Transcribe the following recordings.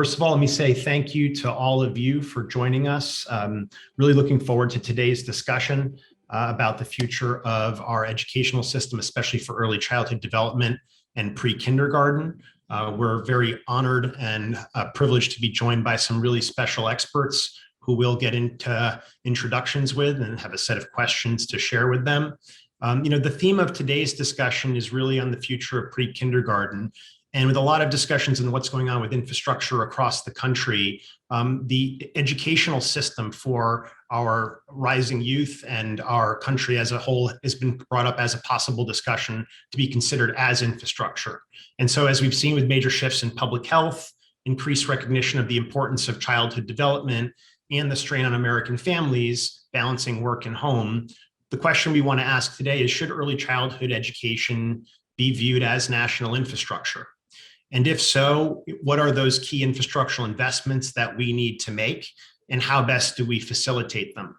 First of all, let me say thank you to all of you for joining us. Really looking forward to today's discussion about the future of our educational system, especially for early childhood development and pre-kindergarten. We're very honored and privileged to be joined by some really special experts who we'll get into introductions with and have a set of questions to share with them. The theme of today's discussion is really on the future of pre-kindergarten. And with a lot of discussions on what's going on with infrastructure across the country, the educational system for our rising youth and our country as a whole has been brought up as a possible discussion to be considered as infrastructure. And so as we've seen with major shifts in public health, increased recognition of the importance of childhood development and the strain on American families balancing work and home, the question we want to ask today is, should early childhood education be viewed as national infrastructure? And if so, what are those key infrastructural investments that we need to make, and how best do we facilitate them?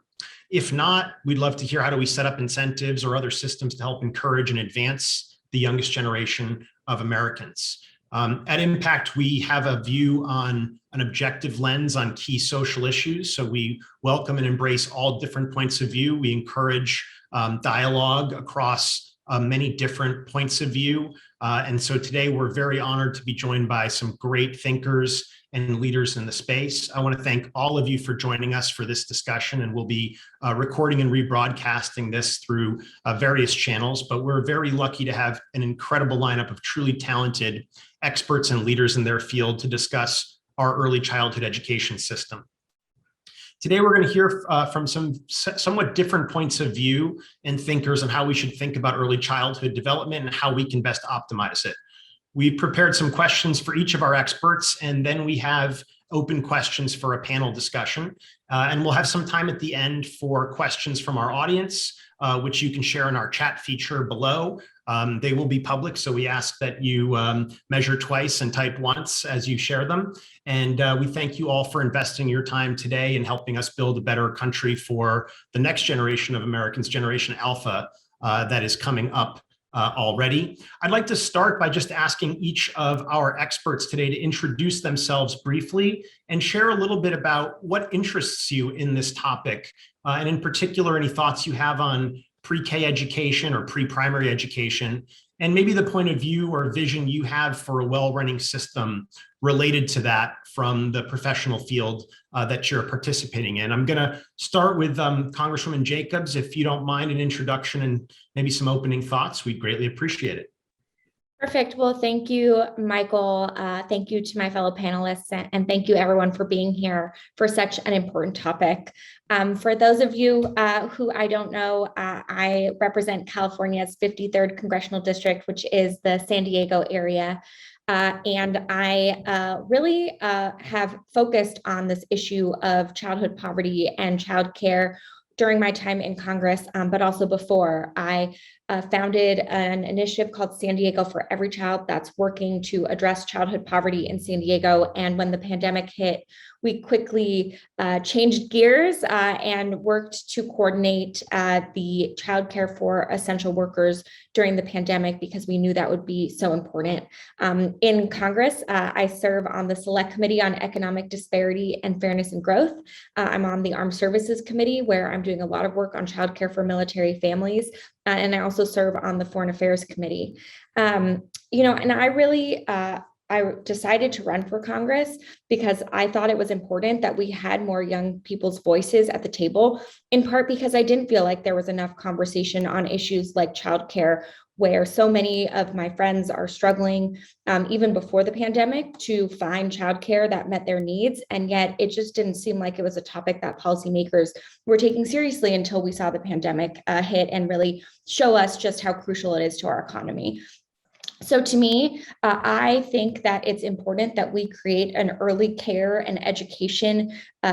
If not, we'd love to hear, how do we set up incentives or other systems to help encourage and advance the youngest generation of Americans? At Impact, we have a view on an objective lens on key social issues. So we welcome and embrace all different points of view. We encourage dialogue across many different points of view. And so today we're very honored to be joined by some great thinkers and leaders in the space. I want to thank all of you for joining us for this discussion, and we'll be recording and rebroadcasting this through various channels, but we're very lucky to have an incredible lineup of truly talented experts and leaders in their field to discuss our early childhood education system. Today, we're going to hear from some somewhat different points of view and thinkers on how we should think about early childhood development and how we can best optimize it. We've prepared some questions for each of our experts, and then we have open questions for a panel discussion. And we'll have some time at the end for questions from our audience, which you can share in our chat feature below. They will be public, so we ask that you measure twice and type once as you share them. And we thank you all for investing your time today and helping us build a better country for the next generation of Americans, Generation Alpha, that is coming up already. I'd like to start by just asking each of our experts today to introduce themselves briefly and share a little bit about what interests you in this topic, and in particular, any thoughts you have on pre-K education or pre-primary education, and maybe the point of view or vision you have for a well-running system related to that from the professional field that you're participating in. I'm going to start with Congresswoman Jacobs. If you don't mind an introduction and maybe some opening thoughts, we'd greatly appreciate it. Perfect. Well, thank you, Michael. Thank you to my fellow panelists, and thank you everyone for being here for such an important topic. For those of you who I don't know, I represent California's 53rd Congressional District, which is the San Diego area. And I really have focused on this issue of childhood poverty and childcare during my time in Congress, but also before. I founded an initiative called San Diego for Every Child that's working to address childhood poverty in San Diego. And when the pandemic hit, we quickly changed gears and worked to coordinate the childcare for essential workers during the pandemic, because we knew that would be so important. In Congress, I serve on the Select Committee on Economic Disparity and Fairness and Growth. I'm on the Armed Services Committee, where I'm doing a lot of work on childcare for military families. And I also serve on the Foreign Affairs Committee. And I really, I decided to run for Congress because I thought it was important that we had more young people's voices at the table, in part because I didn't feel like there was enough conversation on issues like childcare, where so many of my friends are struggling, even before the pandemic, to find childcare that met their needs. And yet it just didn't seem like it was a topic that policymakers were taking seriously until we saw the pandemic hit and really show us just how crucial it is to our economy. So to me, I think that it's important that we create an early care and education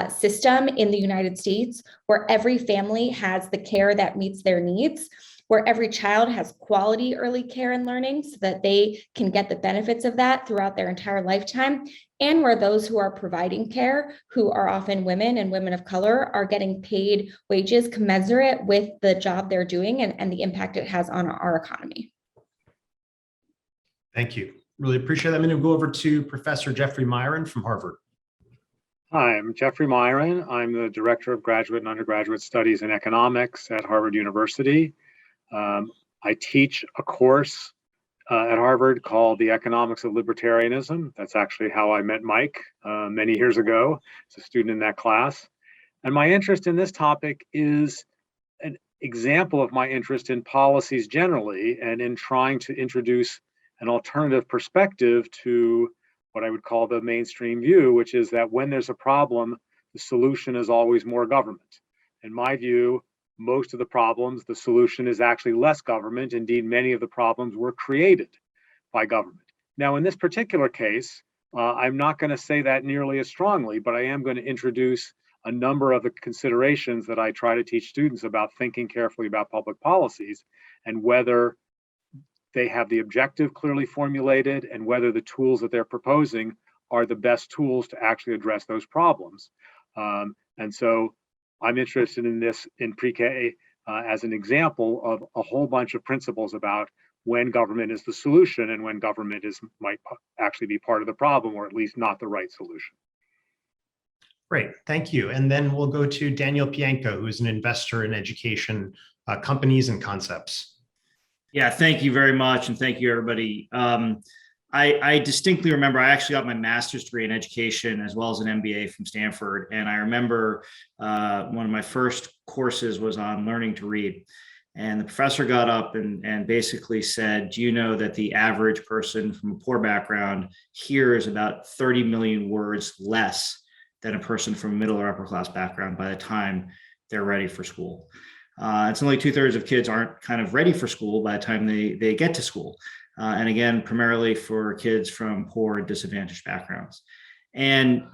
system in the United States where every family has the care that meets their needs, where every child has quality early care and learning so that they can get the benefits of that throughout their entire lifetime, and where those who are providing care, who are often women and women of color, are getting paid wages commensurate with the job they're doing and the impact it has on our economy. Thank you. Really appreciate that. I'm going to go over to Professor Jeffrey Miron from Harvard. Hi, I'm Jeffrey Miron. I'm the Director of Graduate and Undergraduate Studies in Economics at Harvard University. I teach a course at Harvard called The Economics of Libertarianism. That's actually how I met Mike many years ago as a student in that class. And my interest in this topic is an example of my interest in policies generally and in trying to introduce an alternative perspective to what I would call the mainstream view, which is that when there's a problem, the solution is always more government. In my view, most of the problems, the solution is actually less government. Indeed, many of the problems were created by government. Now, in this particular case, I'm not going to say that nearly as strongly, but I am going to introduce a number of the considerations that I try to teach students about thinking carefully about public policies and whether they have the objective clearly formulated and whether the tools that they're proposing are the best tools to actually address those problems. And so I'm interested in this in pre-K as an example of a whole bunch of principles about when government is the solution and when government might actually be part of the problem, or at least not the right solution. Great, thank you. And then we'll go to Daniel Pianko, who is an investor in education companies and concepts. Yeah, thank you very much. And thank you, everybody. I distinctly remember I actually got my master's degree in education as well as an MBA from Stanford. And I remember one of my first courses was on learning to read. And the professor got up and basically said, do you know that the average person from a poor background hears about 30 million words less than a person from a middle or upper class background by the time they're ready for school? It's only 2/3 of kids aren't kind of ready for school by the time they get to school. And again, primarily for kids from poor and disadvantaged backgrounds. And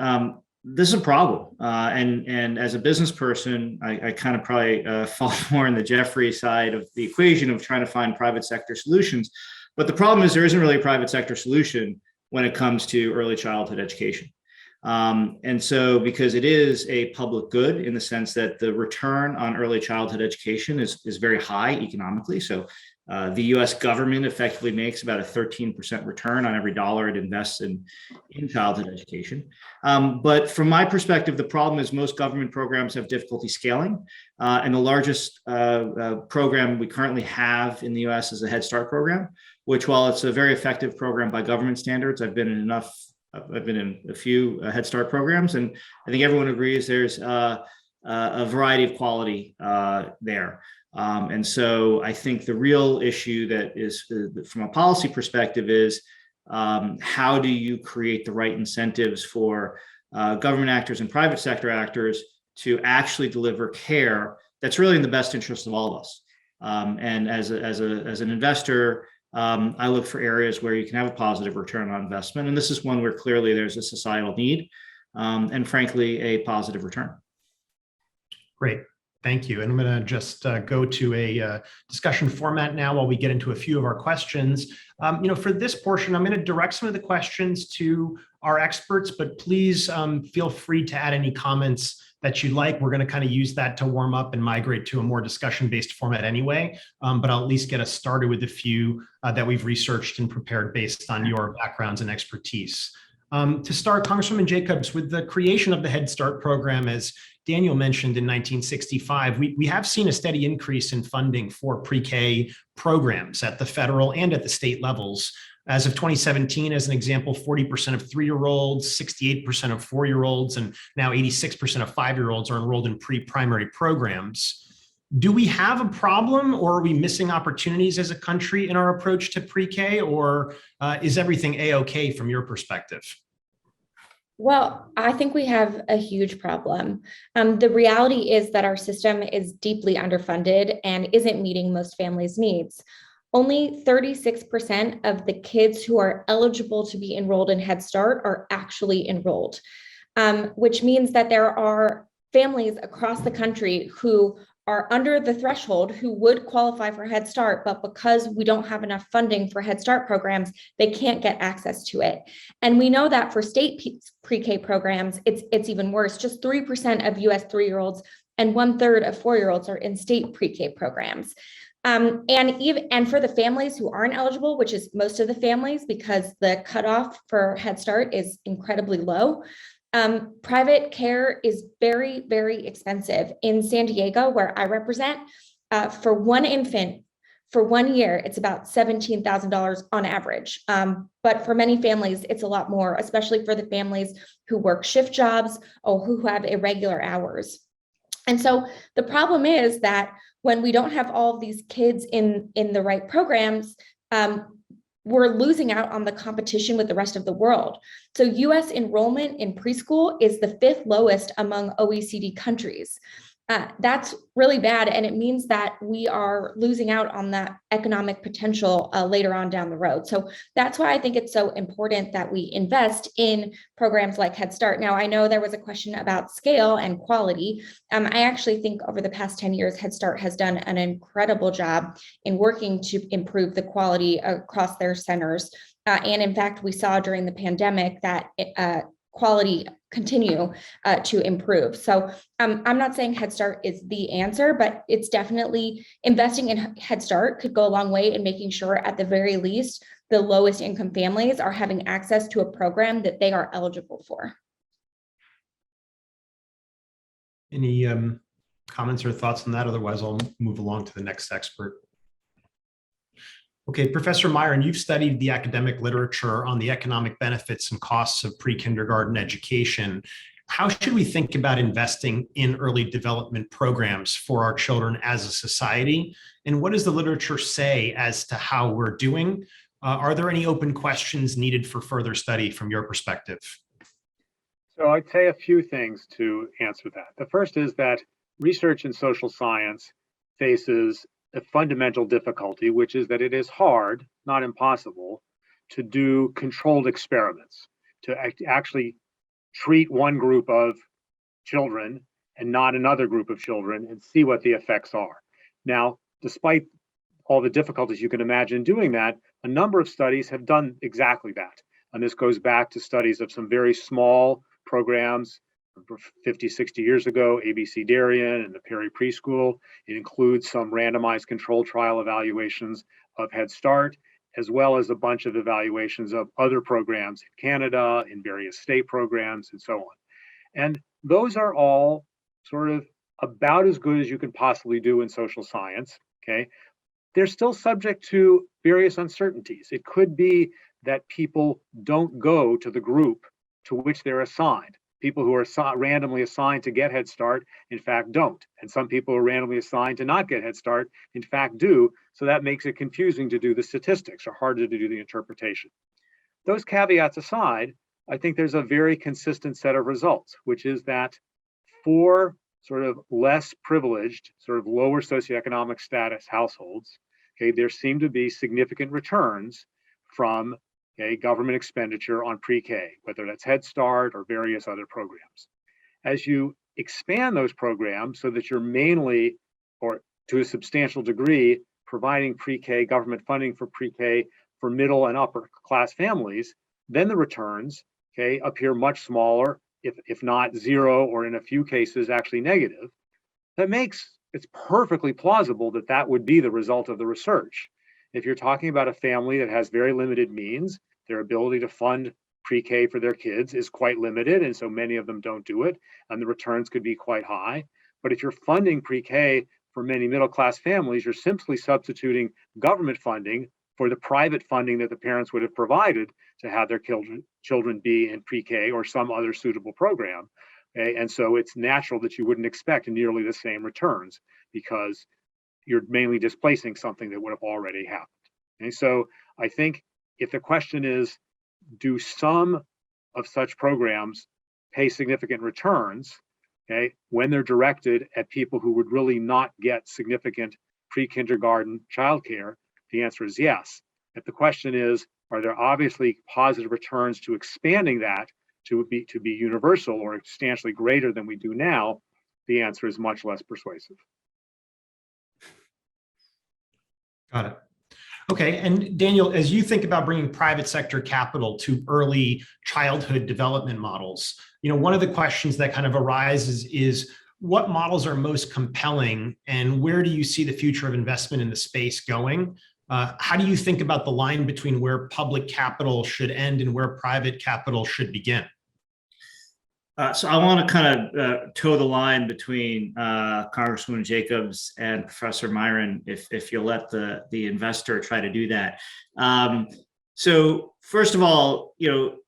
this is a problem. And as a business person, I kind of probably fall more on the Jeffrey side of the equation of trying to find private sector solutions. But the problem is there isn't really a private sector solution when it comes to early childhood education. And so because it is a public good in the sense that the return on early childhood education is very high economically. So the US government effectively makes about a 13% return on every dollar it invests in childhood education. But from my perspective, the problem is most government programs have difficulty scaling. And the largest program we currently have in the US is the Head Start program, which while it's a very effective program by government standards, I've been in a few Head Start programs, and I think everyone agrees there's a variety of quality there. And so I think the real issue that is from a policy perspective is how do you create the right incentives for government actors and private sector actors to actually deliver care that's really in the best interest of all of us. And as an investor, I look for areas where you can have a positive return on investment. And this is one where clearly there's a societal need and frankly, a positive return. Great. Thank you. And I'm going to just go to a discussion format now while we get into a few of our questions. For this portion, I'm going to direct some of the questions to our experts, but please feel free to add any comments that you'd like. We're going to kind of use that to warm up and migrate to a more discussion-based format anyway, but I'll at least get us started with a few that we've researched and prepared based on your backgrounds and expertise. To start, Congresswoman Jacobs, with the creation of the Head Start program, as Daniel mentioned in 1965, we have seen a steady increase in funding for pre-K programs at the federal and at the state levels. As of 2017, as an example, 40% of 3-year-olds, 68% of 4-year-olds, and now 86% of 5-year-olds are enrolled in pre-primary programs. Do we have a problem, or are we missing opportunities as a country in our approach to pre-K, or is everything A-OK from your perspective? Well, I think we have a huge problem. The reality is that our system is deeply underfunded and isn't meeting most families' needs. Only 36% of the kids who are eligible to be enrolled in Head Start are actually enrolled, which means that there are families across the country who are under the threshold who would qualify for Head Start, but because we don't have enough funding for Head Start programs, they can't get access to it. And we know that for state pre-K programs, it's even worse. Just 3% of US 3-year-olds and 1/3 of 4-year-olds are in state pre-K programs. And for the families who aren't eligible, which is most of the families, because the cutoff for Head Start is incredibly low, Private care is very, very expensive. In San Diego, where I represent, for one infant, for 1 year, it's about $17,000 on average. But for many families, it's a lot more, especially for the families who work shift jobs or who have irregular hours. And so the problem is that when we don't have all of these kids in the right programs, we're losing out on the competition with the rest of the world. So US enrollment in preschool is the 5th lowest among OECD countries. That's really bad. And it means that we are losing out on that economic potential later on down the road. So that's why I think it's so important that we invest in programs like Head Start. Now, I know there was a question about scale and quality. I actually think over the past 10 years, Head Start has done an incredible job in working to improve the quality across their centers. And in fact, we saw during the pandemic that quality continue to improve. So I'm not saying Head Start is the answer, but it's definitely investing in Head Start could go a long way in making sure at the very least, the lowest income families are having access to a program that they are eligible for. Any comments or thoughts on that? Otherwise, I'll move along to the next expert. Okay, Professor Miron, you've studied the academic literature on the economic benefits and costs of pre-kindergarten education. How should we think about investing in early development programs for our children as a society? And what does the literature say as to how we're doing? Are there any open questions needed for further study from your perspective? So I'd say a few things to answer that. The first is that research in social science faces a fundamental difficulty, which is that it is hard, not impossible, to do controlled experiments, to actually treat one group of children and not another group of children and see what the effects are. Now, despite all the difficulties you can imagine doing that, a number of studies have done exactly that. And this goes back to studies of some very small programs 50, 60 years ago, ABC Darien and the Perry Preschool. It includes some randomized controlled trial evaluations of Head Start, as well as a bunch of evaluations of other programs in Canada, in various state programs, and so on. And those are all sort of about as good as you can possibly do in social science, okay? They're still subject to various uncertainties. It could be that people don't go to the group to which they're assigned. People who are randomly assigned to get Head Start, in fact, don't. And some people who are randomly assigned to not get Head Start, in fact, do. So that makes it confusing to do the statistics or harder to do the interpretation. Those caveats aside, I think there's a very consistent set of results, which is that for sort of less privileged, sort of lower socioeconomic status households, okay, there seem to be significant returns from government expenditure on pre-K, whether that's Head Start or various other programs. As you expand those programs so that you're mainly, or to a substantial degree, providing pre-K government funding for pre-K for middle and upper class families, then the returns, okay, appear much smaller, if not zero, or in a few cases actually negative. It's perfectly plausible that that would be the result of the research. If you're talking about a family that has very limited means, their ability to fund pre-K for their kids is quite limited, and so many of them don't do it, and the returns could be quite high. But if you're funding pre-K for many middle-class families, you're simply substituting government funding for the private funding that the parents would have provided to have their children be in pre-K or some other suitable program. Okay? And so it's natural that you wouldn't expect nearly the same returns because you're mainly displacing something that would have already happened. And so I think if the question is, do some of such programs pay significant returns, okay, when they're directed at people who would really not get significant pre-kindergarten childcare, the answer is yes. If the question is, are there obviously positive returns to expanding that to be universal or substantially greater than we do now, the answer is much less persuasive. Got it. Okay, and Daniel, as you think about bringing private sector capital to early childhood development models, one of the questions that kind of arises is what models are most compelling and where do you see the future of investment in the space going? How do you think about the line between where public capital should end and where private capital should begin? So I want to kind of toe the line between Congresswoman Jacobs and Professor Miron, if you'll let the investor try to do that. So first of all,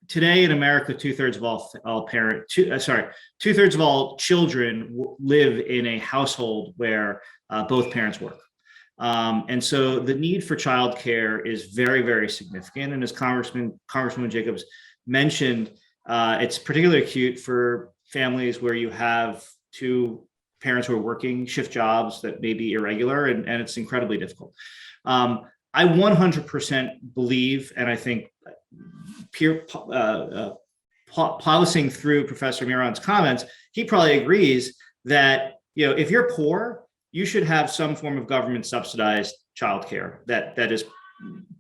today in America, two-thirds of two-thirds of all children live in a household where both parents work. And so the need for childcare is very, very significant. And as Congresswoman Jacobs mentioned, it's particularly acute for families where you have two parents who are working shift jobs that may be irregular, and it's incredibly difficult. I 100% believe, and I think policying through Professor Miron's comments, he probably agrees that if you're poor, you should have some form of government subsidized childcare that is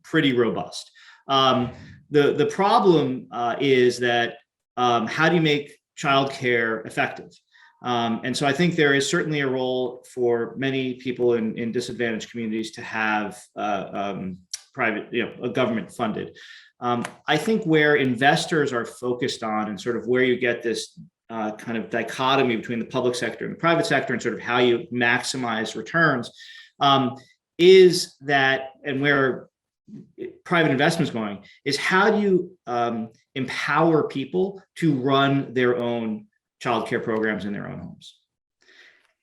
pretty robust. The problem is that how do you make childcare effective? And so I think there is certainly a role for many people in disadvantaged communities to have private, a government funded. I think where investors are focused on, and sort of where you get this kind of dichotomy between the public sector and the private sector, and sort of how you maximize returns, is that, and where private investment is going, is how do you empower people to run their own childcare programs in their own homes?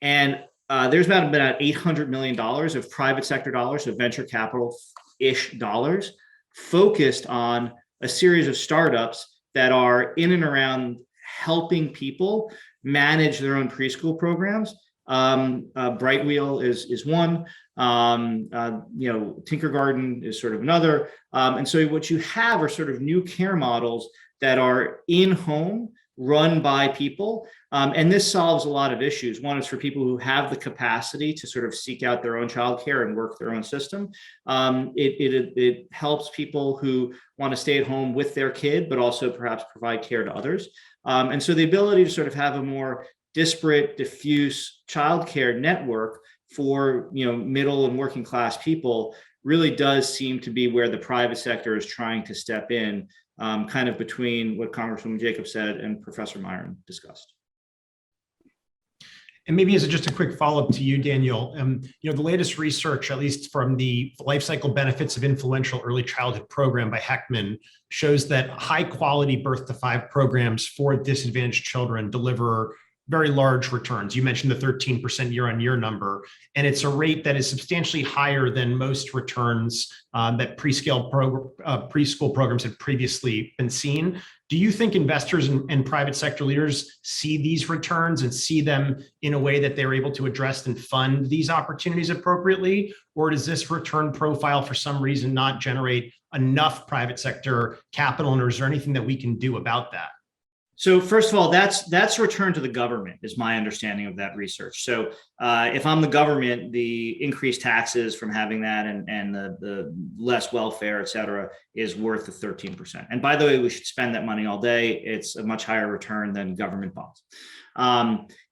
And there's about $800 million of private sector dollars, of venture capital-ish dollars, focused on a series of startups that are in and around helping people manage their own preschool programs. Brightwheel is one. Tinkergarten is sort of another. And so what you have are sort of new care models that are in home, run by people. And this solves a lot of issues. One is for people who have the capacity to sort of seek out their own childcare and work their own system. It helps people who want to stay at home with their kid, but also perhaps provide care to others. And so the ability to sort of have a more disparate, diffuse childcare network for middle and working class people really does seem to be where the private sector is trying to step in, kind of between what Congresswoman Jacobs said and Professor Miron discussed. And maybe as just a quick follow-up to you, Daniel, the latest research, at least from the Life Cycle Benefits of Influential Early Childhood Program by Heckman, shows that high-quality birth to 5 programs for disadvantaged children deliver very large returns. You mentioned the 13% year-on-year number, and it's a rate that is substantially higher than most returns that preschool programs had previously been seen. Do you think investors and private sector leaders see these returns and see them in a way that they're able to address and fund these opportunities appropriately? Or does this return profile for some reason not generate enough private sector capital, and is there anything that we can do about that? So first of all, that's return to the government is my understanding of that research. So if I'm the government, the increased taxes from having that and the less welfare, et cetera, is worth the 13%. And by the way, we should spend that money all day. It's a much higher return than government bonds.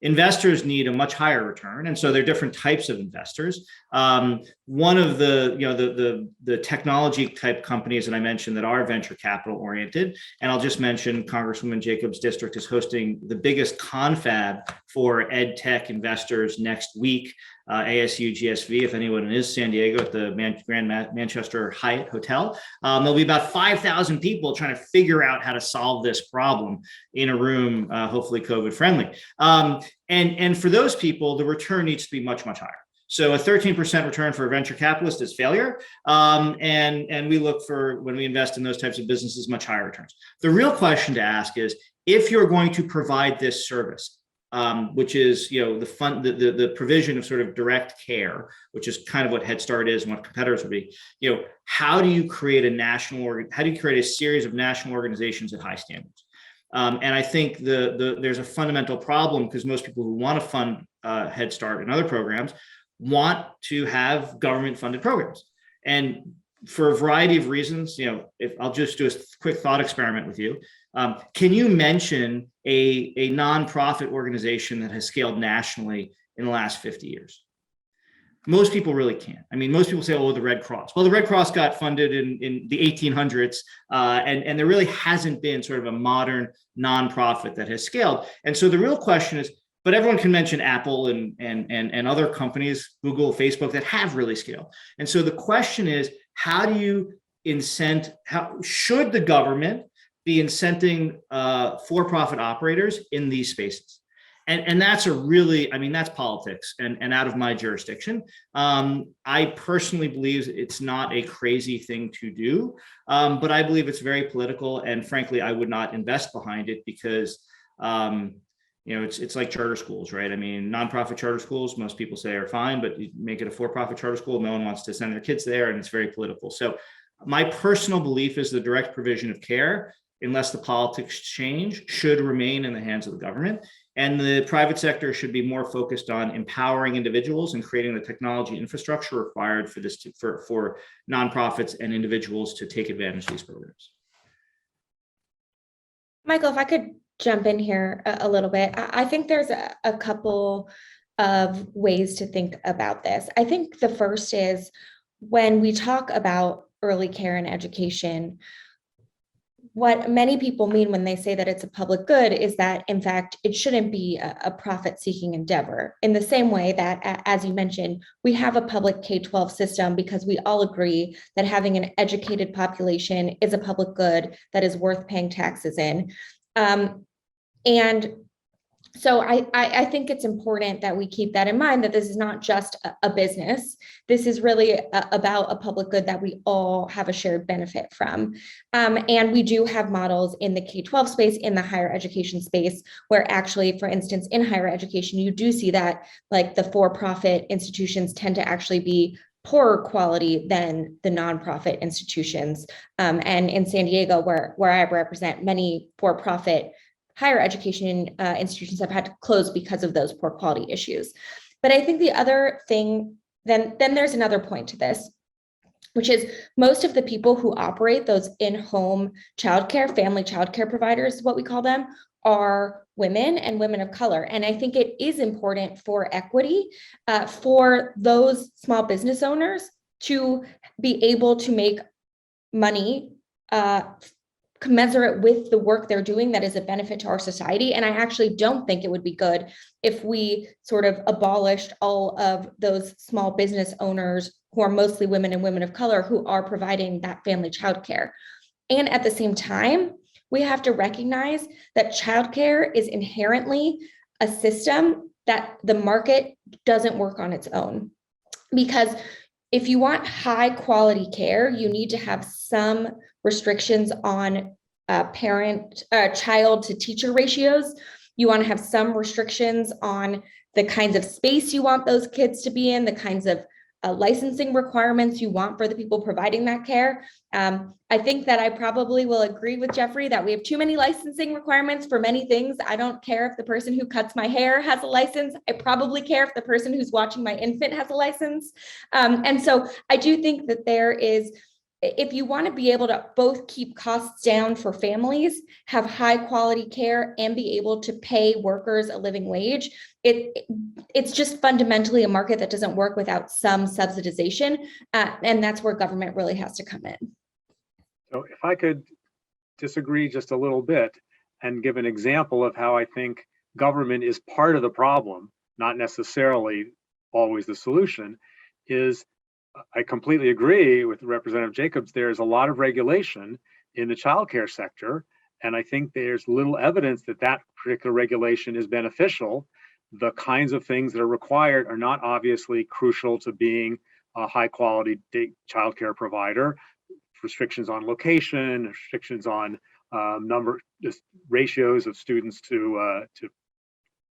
Investors need a much higher return, and so there are different types of investors. One of the technology type companies that I mentioned that are venture capital oriented, and I'll just mention Congresswoman Jacobs' district is hosting the biggest confab for ed tech investors next week. ASU GSV, if anyone is San Diego at the Grand Manchester Hyatt Hotel. There'll be about 5,000 people trying to figure out how to solve this problem in a room, hopefully COVID friendly. And for those people, the return needs to be much, much higher. So a 13% return for a venture capitalist is failure. And we look for, when we invest in those types of businesses, much higher returns. The real question to ask is, if you're going to provide this service, which is the provision of sort of direct care, which is kind of what Head Start is and what competitors would be. How do you create a series of national organizations at high standards? And I think there's a fundamental problem, because most people who want to fund Head Start and other programs want to have government funded programs. And for a variety of reasons, if I'll just do a quick thought experiment with you. Can you mention a nonprofit organization that has scaled nationally in the last 50 years? Most people really can't. I mean, most people say, oh, the Red Cross. Well, the Red Cross got funded in the 1800s, and there really hasn't been sort of a modern nonprofit that has scaled. And so the real question is, but everyone can mention Apple and other companies, Google, Facebook, that have really scaled. And so the question is, how do you how should the government be incenting for-profit operators in these spaces? And that's that's politics and out of my jurisdiction. I personally believe it's not a crazy thing to do, but I believe it's very political. And frankly, I would not invest behind it because, it's like charter schools, right? I mean, nonprofit charter schools, most people say are fine, but you make it a for-profit charter school, no one wants to send their kids there, and it's very political. So my personal belief is the direct provision of care, unless the politics change, should remain in the hands of the government. And the private sector should be more focused on empowering individuals and creating the technology infrastructure required for nonprofits and individuals to take advantage of these programs. Michael, if I could jump in here a little bit, I think there's a couple of ways to think about this. I think the first is when we talk about early care and education, what many people mean when they say that it's a public good is that, in fact, it shouldn't be a profit-seeking endeavor. In the same way that, as you mentioned, we have a public K-12 system because we all agree that having an educated population is a public good that is worth paying taxes in. And so I think it's important that we keep that in mind, that this is not just a business. This is really about a public good that we all have a shared benefit from. And we do have models in the K-12 space, in the higher education space, where actually, for instance, in higher education, you do see that like the for-profit institutions tend to actually be poorer quality than the nonprofit institutions. And in San Diego, where I represent, many for-profit higher education institutions have had to close because of those poor quality issues. But I think the other thing, then there's another point to this, which is most of the people who operate those in-home childcare, family childcare providers, what we call them, are women and women of color. And I think it is important for equity for those small business owners to be able to make money commensurate with the work they're doing that is a benefit to our society. And I actually don't think it would be good if we sort of abolished all of those small business owners who are mostly women and women of color who are providing that family childcare. And at the same time, we have to recognize that childcare is inherently a system that the market doesn't work on its own. Because if you want high quality care, you need to have some restrictions on child to teacher ratios. You want to have some restrictions on the kinds of space you want those kids to be in, the kinds of licensing requirements you want for the people providing that care. I think that I probably will agree with Jeffrey that we have too many licensing requirements for many things. I don't care if the person who cuts my hair has a license. I probably care if the person who's watching my infant has a license. And so I do think that there is, if you want to be able to both keep costs down for families, have high quality care, and be able to pay workers a living wage, it's just fundamentally a market that doesn't work without some subsidization. And that's where government really has to come in. So if I could disagree just a little bit and give an example of how I think government is part of the problem, not necessarily always the solution, is I completely agree with Representative Jacobs. There's a lot of regulation in the childcare sector, and I think there's little evidence that that particular regulation is beneficial. The kinds of things that are required are not obviously crucial to being a high quality childcare provider. Restrictions on location, restrictions on number, just ratios of students to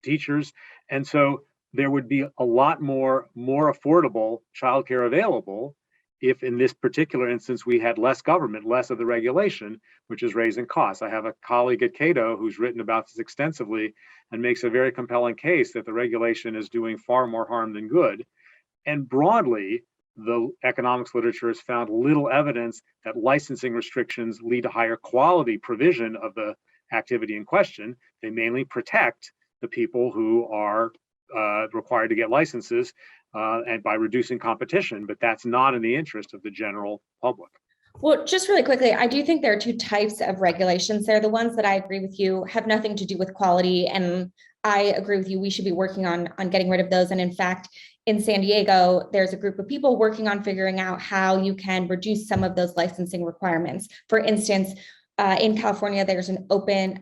teachers, and so there would be a lot more affordable childcare available if, in this particular instance, we had less government, less of the regulation, which is raising costs. I have a colleague at Cato who's written about this extensively and makes a very compelling case that the regulation is doing far more harm than good. And broadly, the economics literature has found little evidence that licensing restrictions lead to higher quality provision of the activity in question. They mainly protect the people who are required to get licenses and by reducing competition, but that's not in the interest of the general public. Well, just really quickly, I do think there are two types of regulations. They're the ones that I agree with you have nothing to do with quality. And I agree with you, we should be working on getting rid of those. And in fact, in San Diego, there's a group of people working on figuring out how you can reduce some of those licensing requirements. For instance, in California, there's an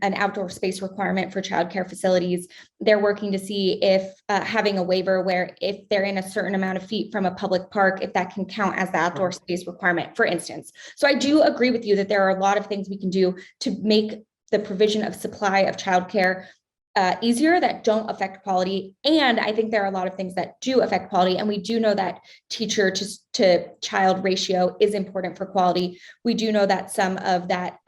outdoor space requirement for childcare facilities. They're working to see if having a waiver where if they're in a certain amount of feet from a public park, if that can count as the outdoor space requirement, for instance. So I do agree with you that there are a lot of things we can do to make the provision of supply of childcare easier that don't affect quality. And I think there are a lot of things that do affect quality. And we do know that teacher to child ratio is important for quality. We do know that some of that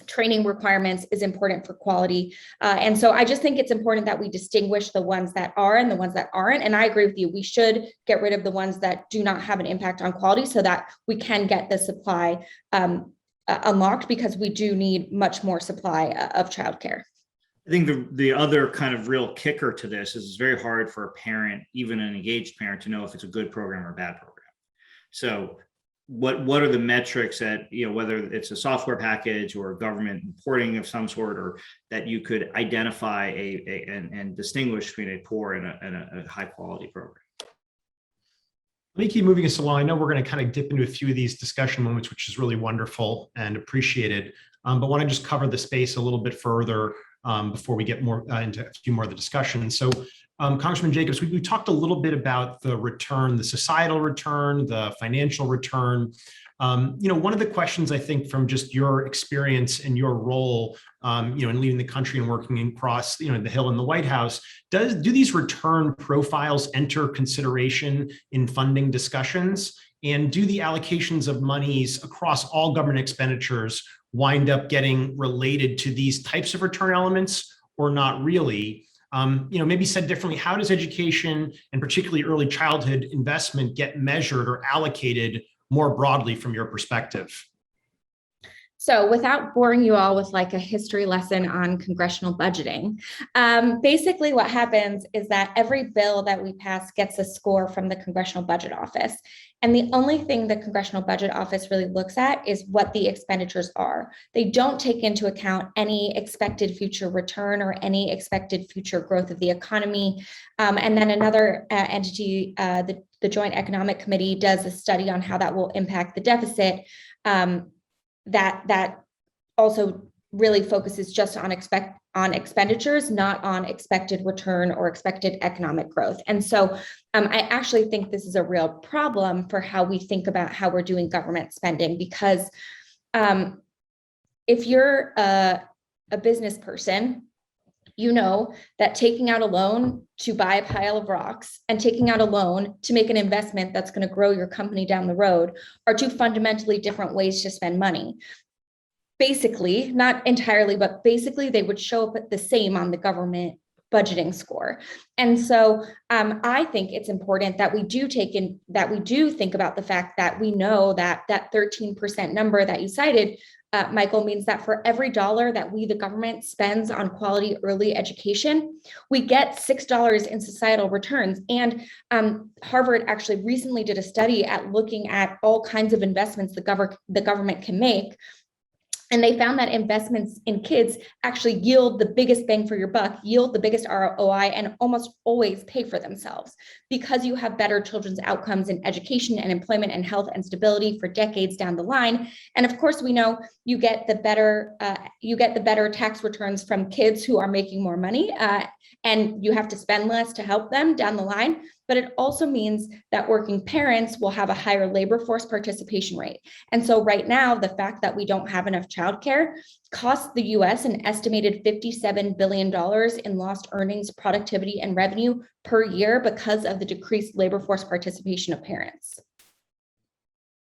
training requirements is important for quality. And so I just think it's important that we distinguish the ones that are and the ones that aren't. And I agree with you. We should get rid of the ones that do not have an impact on quality so that we can get the supply unlocked, because we do need much more supply of childcare. I think the other kind of real kicker to this is it's very hard for a parent, even an engaged parent, to know if it's a good program or a bad program. So what are the metrics that, whether it's a software package or government reporting of some sort, or that you could identify and distinguish between a poor and a high quality program? Let me keep moving us along. I know we're going to kind of dip into a few of these discussion moments, which is really wonderful and appreciated, but want to just cover the space a little bit further before we get more into a few more of the discussion. So Congressman Jacobs, we talked a little bit about the return, the societal return, the financial return. One of the questions I think from just your experience and your role, in leaving the country and working across, the Hill in the White House, do these return profiles enter consideration in funding discussions? And do the allocations of monies across all government expenditures wind up getting related to these types of return elements, or not really? Maybe said differently, how does education and particularly early childhood investment get measured or allocated more broadly from your perspective? So without boring you all with like a history lesson on congressional budgeting, basically what happens is that every bill that we pass gets a score from the Congressional Budget Office. And the only thing the Congressional Budget Office really looks at is what the expenditures are. They don't take into account any expected future return or any expected future growth of the economy. And then another entity, the Joint Economic Committee, does a study on how that will impact the deficit. That also really focuses just on expenditures, not on expected return or expected economic growth. And so I actually think this is a real problem for how we think about how we're doing government spending, because if you're a business person, you know that taking out a loan to buy a pile of rocks and taking out a loan to make an investment that's going to grow your company down the road are two fundamentally different ways to spend money. Basically, not entirely, but basically they would show up the same on the government budgeting score. And so I think it's important that we do think about the fact that we know that that 13% number that you cited, Michael, means that for every dollar that we, the government, spends on quality early education, we get $6 in societal returns. And Harvard actually recently did a study at looking at all kinds of investments the government can make. And they found that investments in kids actually yield the biggest bang for your buck, yield the biggest ROI, and almost always pay for themselves, because you have better children's outcomes in education and employment and health and stability for decades down the line. And of course, we know you get the better tax returns from kids who are making more money, and you have to spend less to help them down the line. But it also means that working parents will have a higher labor force participation rate. And so right now, the fact that we don't have enough childcare costs the US an estimated $57 billion in lost earnings, productivity, and revenue per year because of the decreased labor force participation of parents.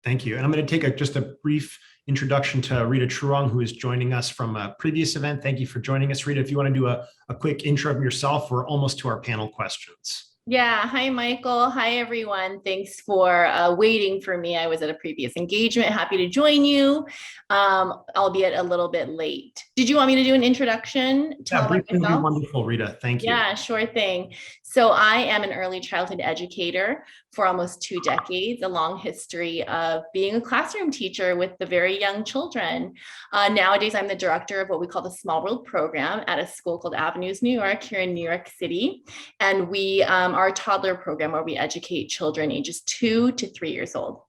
Thank you. And I'm going to take just a brief introduction to Rita Truong, who is joining us from a previous event. Thank you for joining us, Rita. If you want to do a quick intro of yourself, we're almost to our panel questions. Yeah, hi Michael. Hi everyone. Thanks for waiting for me. I was at a previous engagement. Happy to join you, albeit a little bit late. Did you want me to do an introduction? Tell Yeah, about briefly would be myself? wonderful, Rita. Thank you. Yeah, sure thing. So I am an early childhood educator for almost 2 decades, a long history of being a classroom teacher with the very young children. Nowadays, I'm the director of what we call the Small World program at a school called Avenues New York here in New York City. And we are a toddler program where we educate children ages 2 to 3 years old.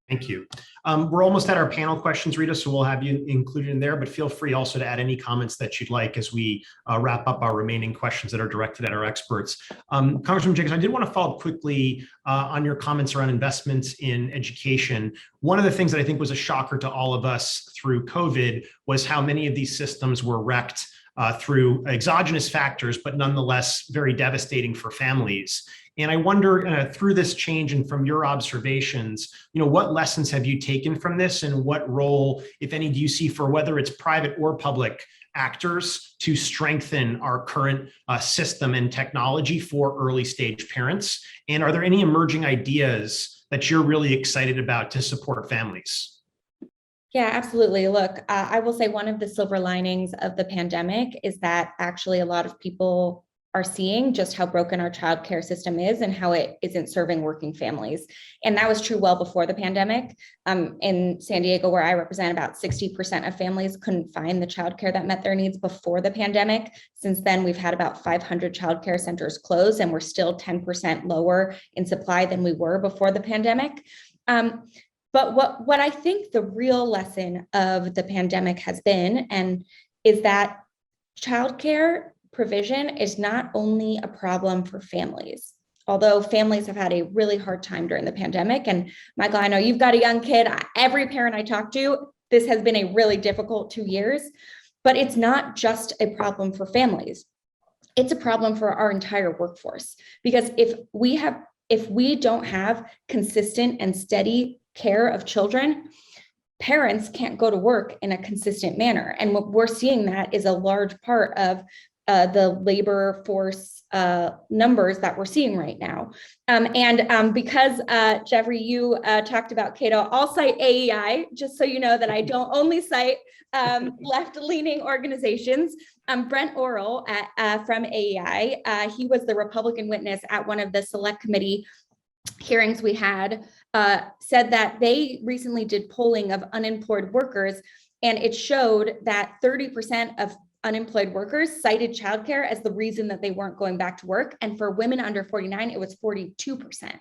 Thank you. We're almost at our panel questions, Rita, so we'll have you included in there, but feel free also to add any comments that you'd like as we wrap up our remaining questions that are directed at our experts. Congresswoman Jacobs, I did want to follow up quickly on your comments around investments in education. One of the things that I think was a shocker to all of us through COVID was how many of these systems were wrecked through exogenous factors, but nonetheless very devastating for families. And I wonder, through this change and from your observations, what lessons have you taken from this, and what role, if any, do you see for whether it's private or public actors to strengthen our current system and technology for early stage parents? And are there any emerging ideas that you're really excited about to support families? Yeah, absolutely. Look, I will say one of the silver linings of the pandemic is that actually a lot of people are seeing just how broken our childcare system is and how it isn't serving working families. And that was true well before the pandemic. In San Diego, where I represent, about 60% of families couldn't find the childcare that met their needs before the pandemic. Since then, we've had about 500 childcare centers close, and we're still 10% lower in supply than we were before the pandemic. But what I think the real lesson of the pandemic has been, and is that childcare provision is not only a problem for families, although families have had a really hard time during the pandemic. And Michael, I know you've got a young kid. Every parent I talk to, this has been a really difficult 2 years, but it's not just a problem for families. It's a problem for our entire workforce, because if we don't have consistent and steady care of children, parents can't go to work in a consistent manner. And what we're seeing that is a large part of the labor force numbers that we're seeing right now. Because Jeffrey, you talked about Cato, I'll cite AEI, just so you know that I don't only cite left-leaning organizations. Brent Orrell from AEI, he was the Republican witness at one of the select committee hearings we had, said that they recently did polling of unemployed workers, and it showed that 30% of unemployed workers cited childcare as the reason that they weren't going back to work. And for women under 49, it was 42%.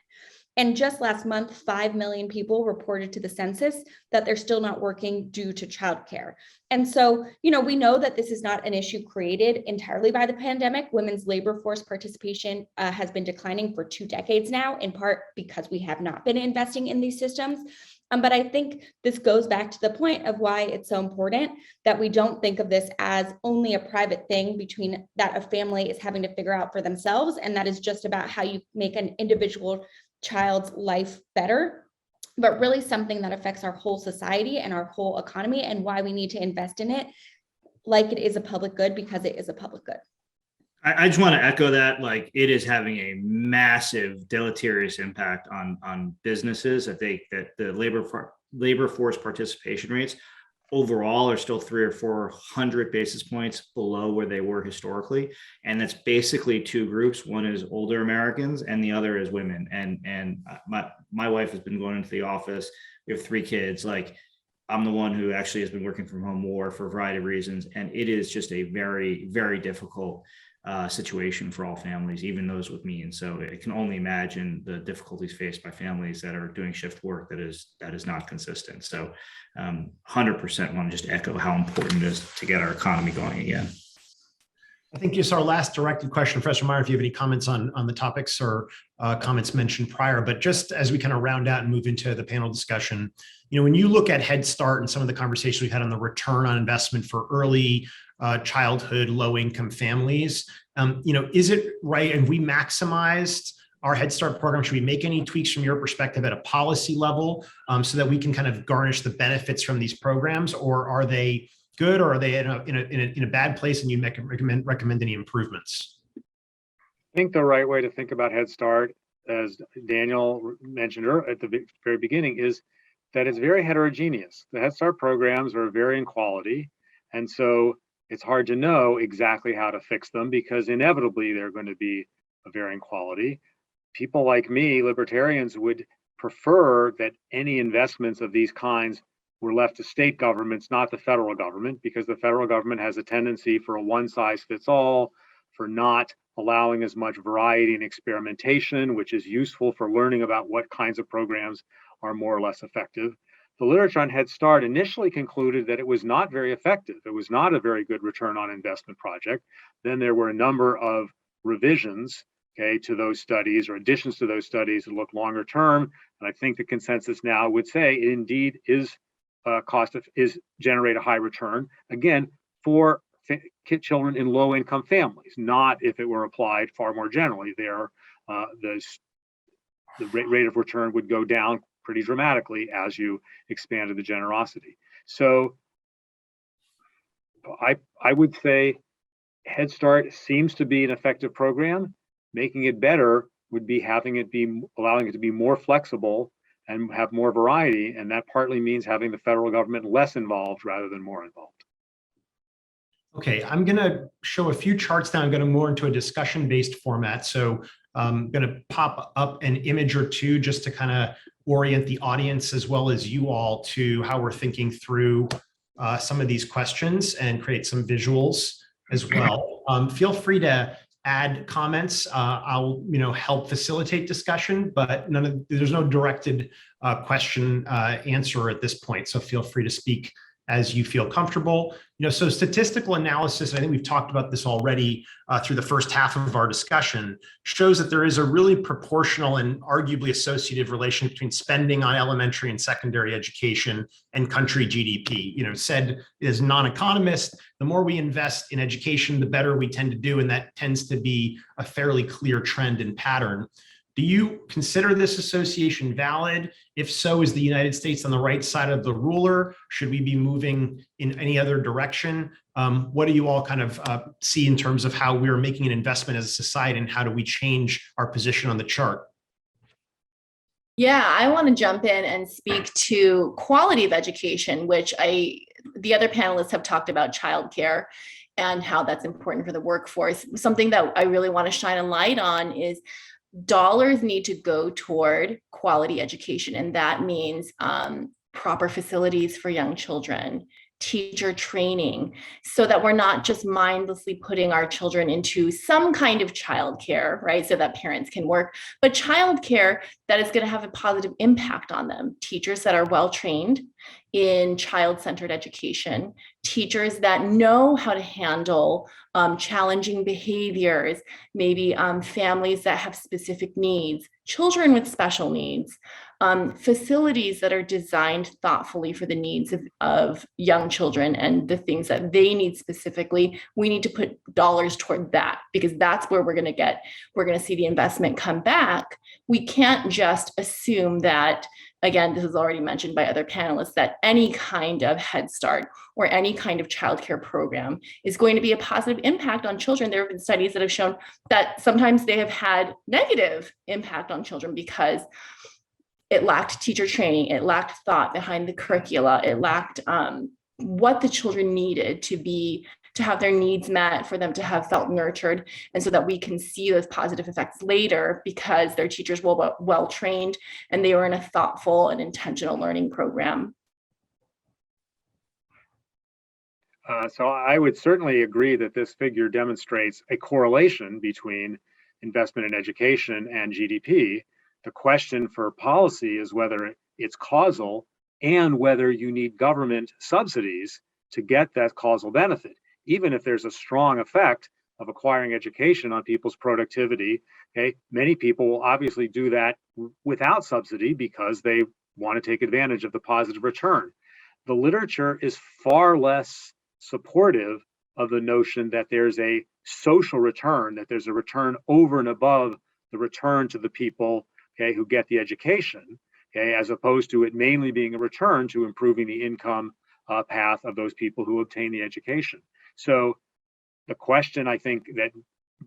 And just last month, 5 million people reported to the census that they're still not working due to childcare. And so, we know that this is not an issue created entirely by the pandemic. Women's labor force participation has been declining for 2 decades now, in part because we have not been investing in these systems. But I think this goes back to the point of why it's so important that we don't think of this as only a private thing between that a family is having to figure out for themselves, and that is just about how you make an individual child's life better, but really something that affects our whole society and our whole economy, and why we need to invest in it like it is a public good, because it is a public good. I just want to echo that, like, it is having a massive deleterious impact on businesses. I think that the labor force participation rates overall are still 300 or 400 basis points below where they were historically. And that's basically two groups. One is older Americans and the other is women. And my wife has been going into the office. We have 3 kids. Like, I'm the one who actually has been working from home more for a variety of reasons. And it is just a very, very difficult situation for all families, even those with means. So I can only imagine the difficulties faced by families that are doing shift work that is not consistent. So 100% want to just echo how important it is to get our economy going again. I think just our last directed question, Professor Meyer, if you have any comments on the topics or comments mentioned prior, but just as we kind of round out and move into the panel discussion, when you look at Head Start and some of the conversations we've had on the return on investment for early childhood, low-income families, is it right? And we maximized our Head Start program. Should we make any tweaks from your perspective at a policy level so that we can kind of garnish the benefits from these programs, or are they good, or are they in a bad place and you recommend any improvements? think the right way to think about Head Start, as Daniel mentioned at the very beginning, is that it's very heterogeneous. The Head Start programs are varying quality, and so it's hard to know exactly how to fix them because inevitably they're going to be of varying quality. People like me, libertarians, would prefer that any investments of these kinds were left to state governments, not the federal government, because the federal government has a tendency for a one-size-fits-all, for not allowing as much variety and experimentation, which is useful for learning about what kinds of programs are more or less effective. The literature on Head Start initially concluded that it was not very effective. It was not a very good return on investment project. Then there were a number of revisions, okay, to those studies or additions to those studies that look longer term. And I think the consensus now would say it indeed is generate a high return, again, for children in low income families, not if it were applied far more generally. There, the rate of return would go down pretty dramatically as you expanded the generosity. So I would say Head Start seems to be an effective program. Making it better would be allowing it to be more flexible and have more variety. And that partly means having the federal government less involved rather than more involved. Okay, I'm going to show a few charts now. I'm going to more into a discussion-based format. So I'm going to pop up an image or two just to kind of orient the audience as well as you all to how we're thinking through some of these questions and create some visuals as well. Feel free to add comments. I'll help facilitate discussion, but there's no directed question answer at this point. So feel free to speak as you feel comfortable. So statistical analysis, I think we've talked about this already through the first half of our discussion, shows that there is a really proportional and arguably associative relation between spending on elementary and secondary education and country GDP. Said as non-economist, the more we invest in education, the better we tend to do, and that tends to be a fairly clear trend and pattern. Do you consider this association valid? If so, is the United States on the right side of the ruler? Should we be moving in any other direction? What do you all kind of see in terms of how we're making an investment as a society, and how do we change our position on the chart? Yeah, I want to jump in and speak to quality of education, which the other panelists have talked about childcare and how that's important for the workforce. Something that I really want to shine a light on is dollars need to go toward quality education. And that means proper facilities for young children, teacher training, so that we're not just mindlessly putting our children into some kind of childcare, right? So that parents can work, but childcare that is going to have a positive impact on them. Teachers that are well-trained in child-centered education, teachers that know how to handle challenging behaviors, maybe families that have specific needs, children with special needs, facilities that are designed thoughtfully for the needs of young children and the things that they need specifically. We need to put dollars toward that, because that's where we're going to see the investment come back. We can't just assume that, again, this is already mentioned by other panelists, that any kind of Head Start or any kind of childcare program is going to be a positive impact on children. There have been studies that have shown that sometimes they have had negative impact on children because it lacked teacher training, it lacked thought behind the curricula, it lacked what the children needed to have their needs met, for them to have felt nurtured, and so that we can see those positive effects later because their teachers were well trained and they were in a thoughtful and intentional learning program. So I would certainly agree that this figure demonstrates a correlation between investment in education and GDP. The question for policy is whether it's causal and whether you need government subsidies to get that causal benefit. Even if there's a strong effect of acquiring education on people's productivity, okay, many people will obviously do that without subsidy because they want to take advantage of the positive return. The literature is far less supportive of the notion that there's a social return, that there's a return over and above the return to the people, okay, who get the education, okay, as opposed to it mainly being a return to improving the income path of those people who obtain the education. So the question I think that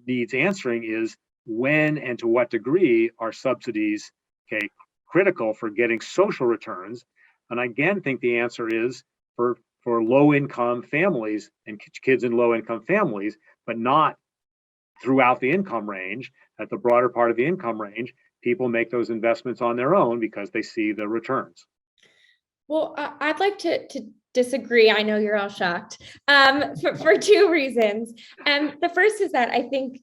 needs answering is, when and to what degree are subsidies, okay, critical for getting social returns? And I again think the answer is for low-income families and kids in low-income families, but not throughout the income range. At the broader part of the income range, people make those investments on their own because they see the returns. Well, I'd like to disagree. I know you're all shocked for two reasons. And the first is that I think,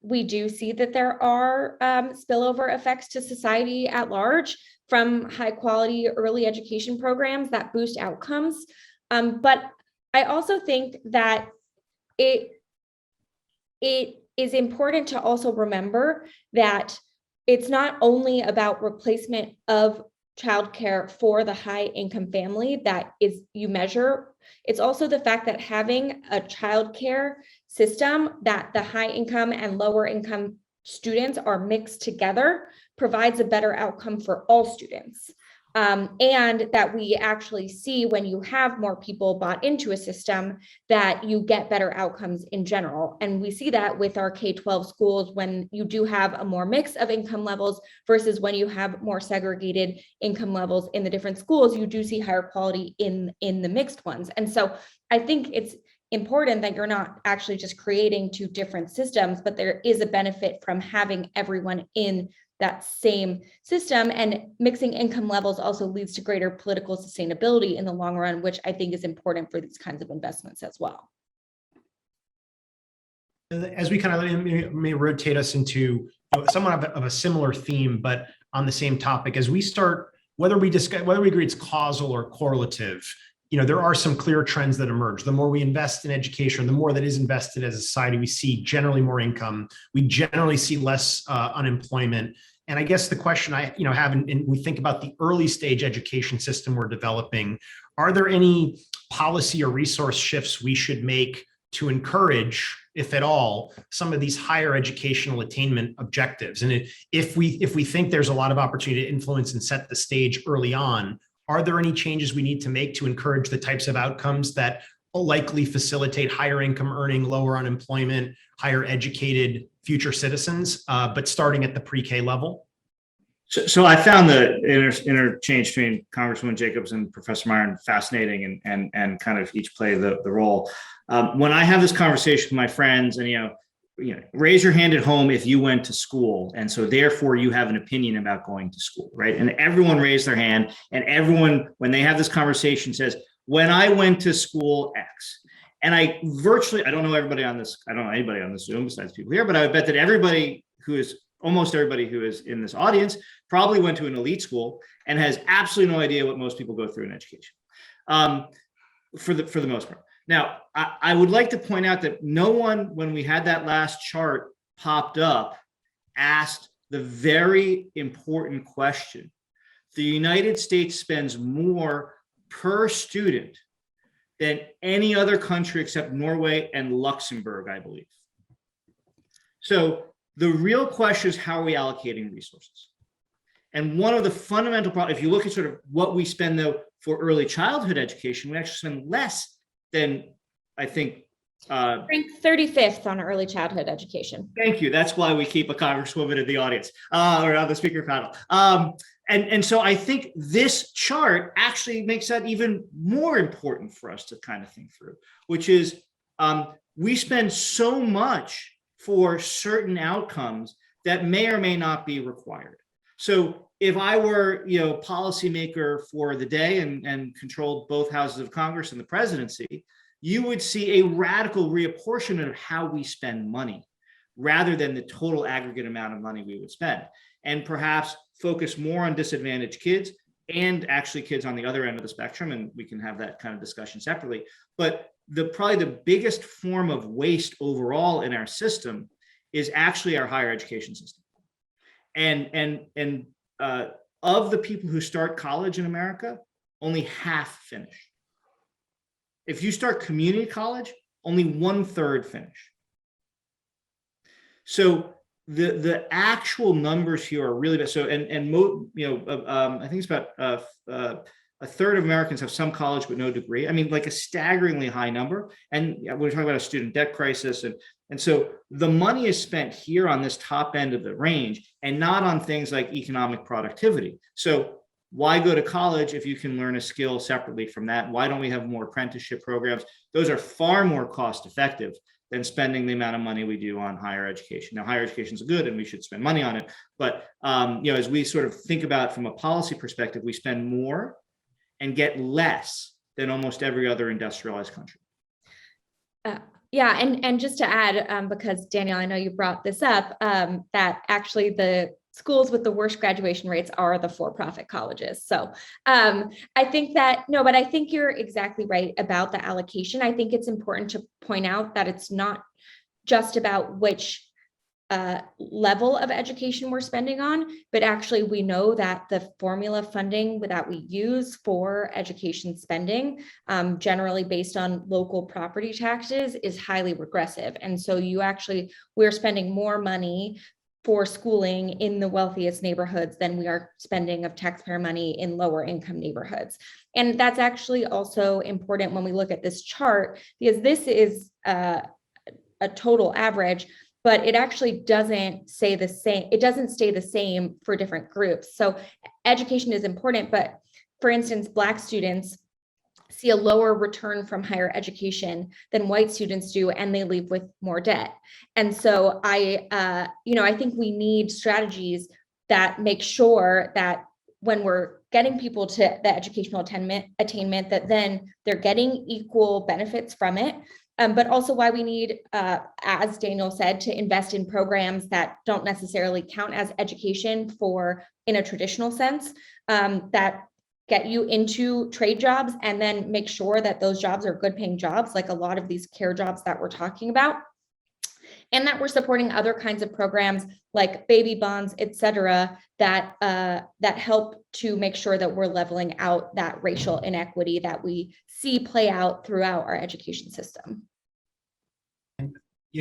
we do see that there are spillover effects to society at large from high quality early education programs that boost outcomes. But I also think that it is important to also remember that it's not only about replacement of childcare for the high income family that is you measure. It's also the fact that having a childcare system that the high income and lower income students are mixed together provides a better outcome for all students. And that we actually see when you have more people bought into a system that you get better outcomes in general. And we see that with our K-12 schools when you do have a more mix of income levels versus when you have more segregated income levels in the different schools, you do see higher quality in the mixed ones. And so I think it's important that you're not actually just creating two different systems, but there is a benefit from having everyone in that same system, and mixing income levels also leads to greater political sustainability in the long run, which I think is important for these kinds of investments as well. As we kind of may rotate us into somewhat of a similar theme, but on the same topic, as we start, whether we agree it's causal or correlative, there are some clear trends that emerge. The more we invest in education, the more that is invested as a society, we see generally more income. We generally see less unemployment. And I guess the question I have, and we think about the early stage education system we're developing, are there any policy or resource shifts we should make to encourage, if at all, some of these higher educational attainment objectives? And if we think there's a lot of opportunity to influence and set the stage early on, are there any changes we need to make to encourage the types of outcomes that will likely facilitate higher income earning, lower unemployment, higher educated future citizens, but starting at the pre-K level? So I found the interchange between Congresswoman Jacobs and Professor Miron fascinating, and kind of each play the role. When I have this conversation with my friends, and raise your hand at home if you went to school, and so therefore you have an opinion about going to school, right? And everyone raised their hand, and everyone, when they have this conversation, says, when I went to school X. And I don't know everybody on this, I don't know anybody on this Zoom besides people here, but I would bet that almost everybody who is in this audience probably went to an elite school and has absolutely no idea what most people go through in education, for the most part. Now, I would like to point out that no one, when we had that last chart popped up, asked the very important question. The United States spends more per student than any other country except Norway and Luxembourg, I believe. So the real question is, how are we allocating resources? And one of the fundamental problems, if you look at sort of what we spend though for early childhood education, we actually spend less than, I think, ranked 35th on early childhood education. Thank you. That's why we keep a Congresswoman in the audience or on the speaker panel. And so I think this chart actually makes that even more important for us to kind of think through, which is we spend so much for certain outcomes that may or may not be required. So if I were, policymaker for the day and controlled both houses of Congress and the presidency, you would see a radical reapportionment of how we spend money rather than the total aggregate amount of money we would spend, and perhaps focus more on disadvantaged kids and actually kids on the other end of the spectrum. And we can have that kind of discussion separately. But probably the biggest form of waste overall in our system is actually our higher education system. And of the people who start college in America, only half finish. If you start community college, only 1/3 finish. So the actual numbers here are really bad. So I think it's about a third of Americans have some college but no degree. I mean, like a staggeringly high number. And we're talking about a student debt crisis, and And so the money is spent here on this top end of the range and not on things like economic productivity. So why go to college if you can learn a skill separately from that? Why don't we have more apprenticeship programs? Those are far more cost effective than spending the amount of money we do on higher education. Now, higher education is good and we should spend money on it. But as we sort of think about from a policy perspective, we spend more and get less than almost every other industrialized country. Yeah, and just to add, because Danielle, I know you brought this up, that actually the schools with the worst graduation rates are the for-profit colleges. So I think but I think you're exactly right about the allocation. I think it's important to point out that it's not just about which level of education we're spending on, but actually we know that the formula funding that we use for education spending, generally based on local property taxes, is highly regressive. And so we're spending more money for schooling in the wealthiest neighborhoods than we are spending of taxpayer money in lower income neighborhoods. And that's actually also important when we look at this chart, because this is a total average, but it actually doesn't say the same. It doesn't stay the same for different groups. So education is important, but for instance, Black students see a lower return from higher education than white students do, and they leave with more debt. And so I think we need strategies that make sure that when we're getting people to the educational attainment, that then they're getting equal benefits from it. But also why we need, as Daniel said, to invest in programs that don't necessarily count as education in a traditional sense, that get you into trade jobs, and then make sure that those jobs are good paying jobs, like a lot of these care jobs that we're talking about. And that we're supporting other kinds of programs like baby bonds, et cetera, that help to make sure that we're leveling out that racial inequity that we see play out throughout our education system.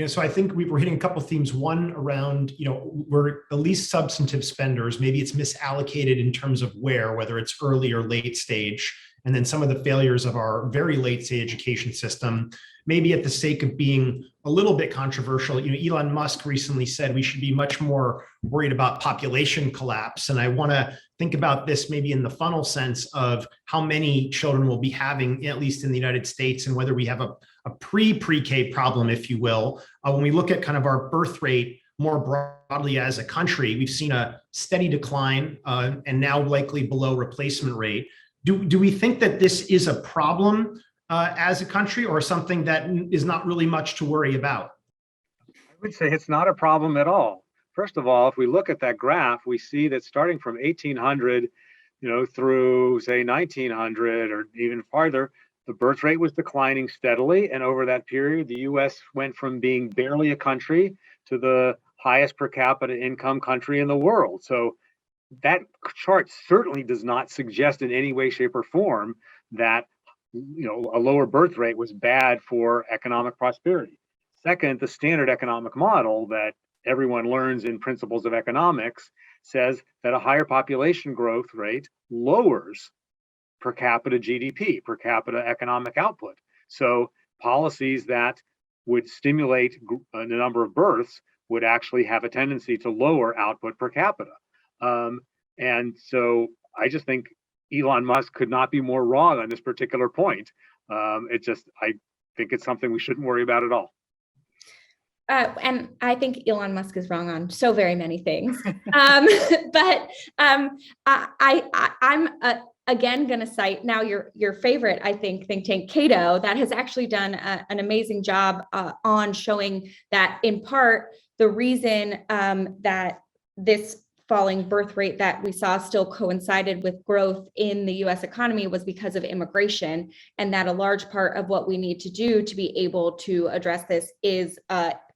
So I think we're hitting a couple of themes. One around, we're the least substantive spenders. Maybe it's misallocated in terms of whether it's early or late stage. And then some of the failures of our very late stage education system, maybe at the sake of being a little bit controversial. Elon Musk recently said we should be much more worried about population collapse. And I want to think about this maybe in the funnel sense of how many children we'll be having, at least in the United States, and whether we have a pre-K problem, if you will. When we look at kind of our birth rate more broadly as a country, we've seen a steady decline and now likely below replacement rate. Do we think that this is a problem as a country, or something that is not really much to worry about? I would say it's not a problem at all. First of all, if we look at that graph, we see that starting from 1800, through say 1900 or even farther, the birth rate was declining steadily. And over that period, the US went from being barely a country to the highest per capita income country in the world. So that chart certainly does not suggest in any way, shape, or form that a lower birth rate was bad for economic prosperity. Second, the standard economic model that everyone learns in principles of economics says that a higher population growth rate lowers per capita GDP, per capita economic output. So policies that would stimulate the number of births would actually have a tendency to lower output per capita. And so I just think Elon Musk could not be more wrong on this particular point. I think it's something we shouldn't worry about at all. And I think Elon Musk is wrong on so very many things. But I'm again going to cite now your favorite, I think, think tank, Cato, that has actually done an amazing job on showing that in part the reason that this falling birth rate that we saw still coincided with growth in the US economy was because of immigration, and that a large part of what we need to do to be able to address this is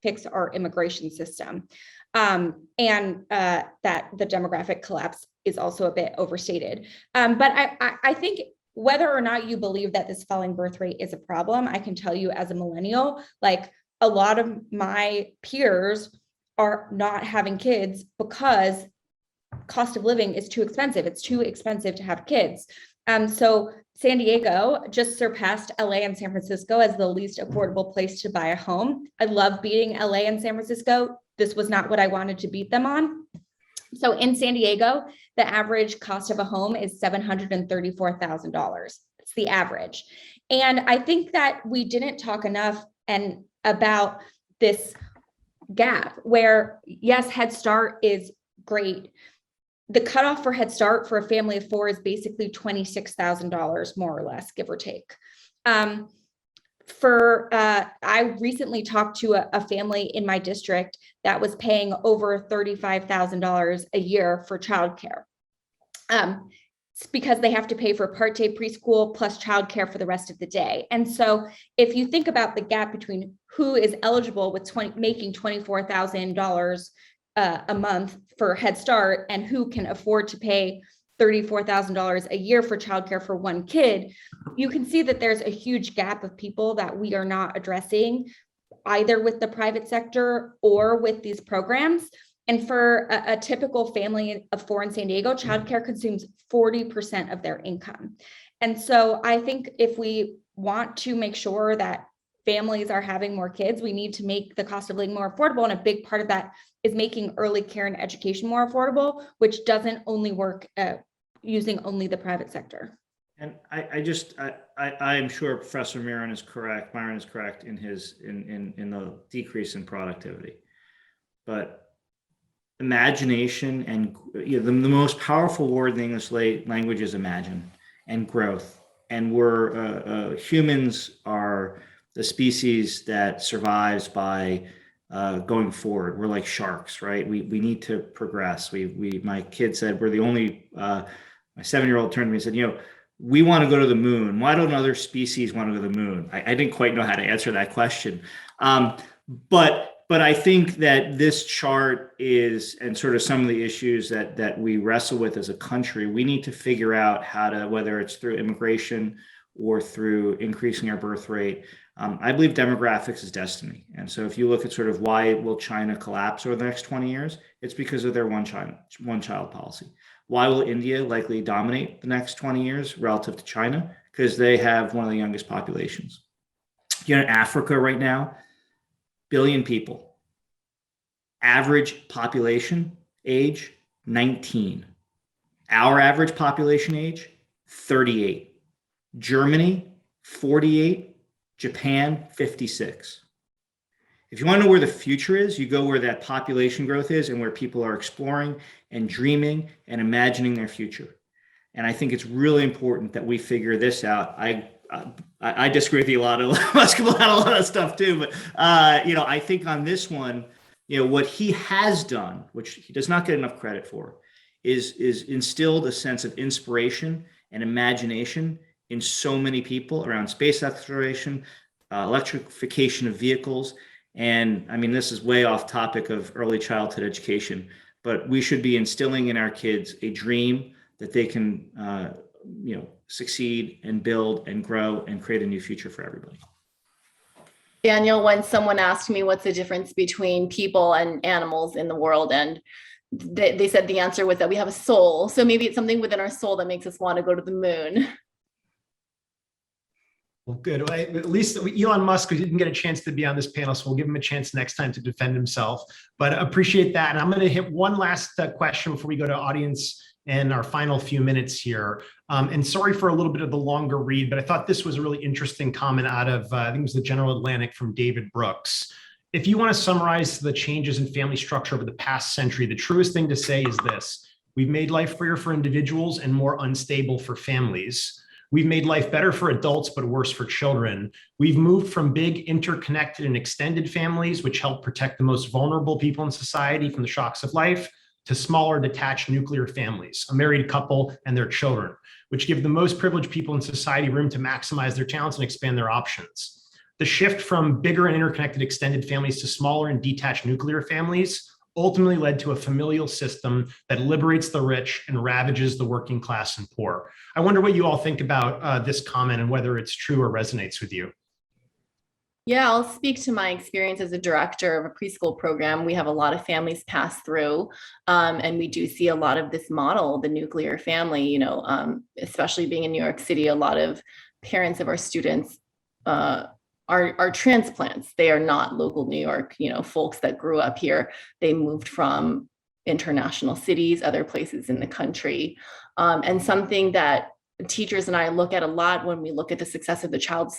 fix our immigration system. And that the demographic collapse is also a bit overstated. But I think whether or not you believe that this falling birth rate is a problem, I can tell you as a millennial, like a lot of my peers are not having kids because cost of living is too expensive. It's too expensive to have kids. So San Diego just surpassed LA and San Francisco as the least affordable place to buy a home. I love beating LA and San Francisco. This was not what I wanted to beat them on. So in San Diego, the average cost of a home is $734,000. It's the average. And I think that we didn't talk enough about this gap where, yes, Head Start is great. The cutoff for Head Start for a family of 4 is basically $26,000, more or less, give or take. I recently talked to a family in my district that was paying over $35,000 a year for childcare. It's because they have to pay for part-day preschool plus childcare for the rest of the day. And so if you think about the gap between who is eligible with making $24,000 a month for Head Start and who can afford to pay $34,000 a year for childcare for one kid, you can see that there's a huge gap of people that we are not addressing either with the private sector or with these programs. And for a typical family of 4 in San Diego, childcare consumes 40% of their income. And so I think if we want to make sure that families are having more kids, we need to make the cost of living more affordable. And a big part of that is making early care and education more affordable, which doesn't only work using only the private sector. And I'm sure Professor Miron is correct. Myron is correct in the decrease in productivity, but imagination and the most powerful word in the English language is imagine and growth. And humans are the species that survives by going forward. We're like sharks, right? We need to progress. My kid said we're the only. My 7-year-old turned to me and said, we want to go to the moon. Why don't other species want to go to the moon? I didn't quite know how to answer that question. But I think that this chart is, and sort of some of the issues that we wrestle with as a country, we need to figure out how to, whether it's through immigration or through increasing our birth rate. I believe demographics is destiny. And so if you look at sort of why will China collapse over the next 20 years, it's because of their one child policy. Why will India likely dominate the next 20 years relative to China? Because they have one of the youngest populations. In Africa right now, 1 billion people. Average population age, 19. Our average population age, 38. Germany, 48. Japan, 56. If you want to know where the future is, you go where that population growth is and where people are exploring and dreaming and imagining their future. And I think it's really important that we figure this out. I disagree with you a lot. Musk about a lot of stuff too, but I think on this one, what he has done, which he does not get enough credit for, is instilled a sense of inspiration and imagination in so many people around space exploration, electrification of vehicles. And I mean, this is way off topic of early childhood education, but we should be instilling in our kids a dream that they can, succeed and build and grow and create a new future for everybody. Daniel, when someone asked me what's the difference between people and animals in the world, and they said the answer was that we have a soul. So maybe it's something within our soul that makes us want to go to the moon. Well, good. Well, at least Elon Musk didn't get a chance to be on this panel, so we'll give him a chance next time to defend himself. But appreciate that. And I'm going to hit one last question before we go to audience and our final few minutes here. And sorry for a little bit of the longer read, but I thought this was a really interesting comment out of, I think it was the General Atlantic from David Brooks. If you want to summarize the changes in family structure over the past century, the truest thing to say is this: we've made life freer for individuals and more unstable for families. We've made life better for adults, but worse for children. We've moved from big, interconnected and extended families, which help protect the most vulnerable people in society from the shocks of life, to smaller, detached nuclear families, a married couple and their children, which give the most privileged people in society room to maximize their talents and expand their options. The shift from bigger and interconnected extended families to smaller and detached nuclear families ultimately led to a familial system that liberates the rich and ravages the working class and poor. I wonder what you all think about this comment and whether it's true or resonates with you. Yeah, I'll speak to my experience as a director of a preschool program. We have a lot of families pass through, and we do see a lot of this model, the nuclear family, especially being in New York City, a lot of parents of our students are transplants. They are not local New York, folks that grew up here. They moved from international cities, other places in the country. And something that teachers and I look at a lot when we look at the success of the child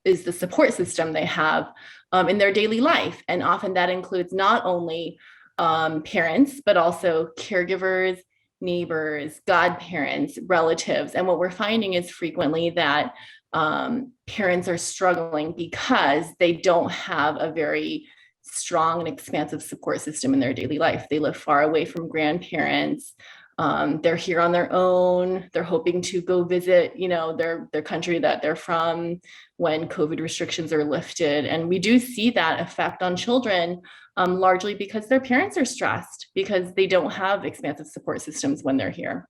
is the support system they have in their daily life. And often that includes not only parents, but also caregivers, neighbors, godparents, relatives. And what we're finding is frequently that parents are struggling because they don't have a very strong and expansive support system in their daily life. They live far away from grandparents. They're here on their own. They're hoping to go visit, their country that they're from when COVID restrictions are lifted. And we do see that effect on children, largely because their parents are stressed because they don't have expansive support systems when they're here.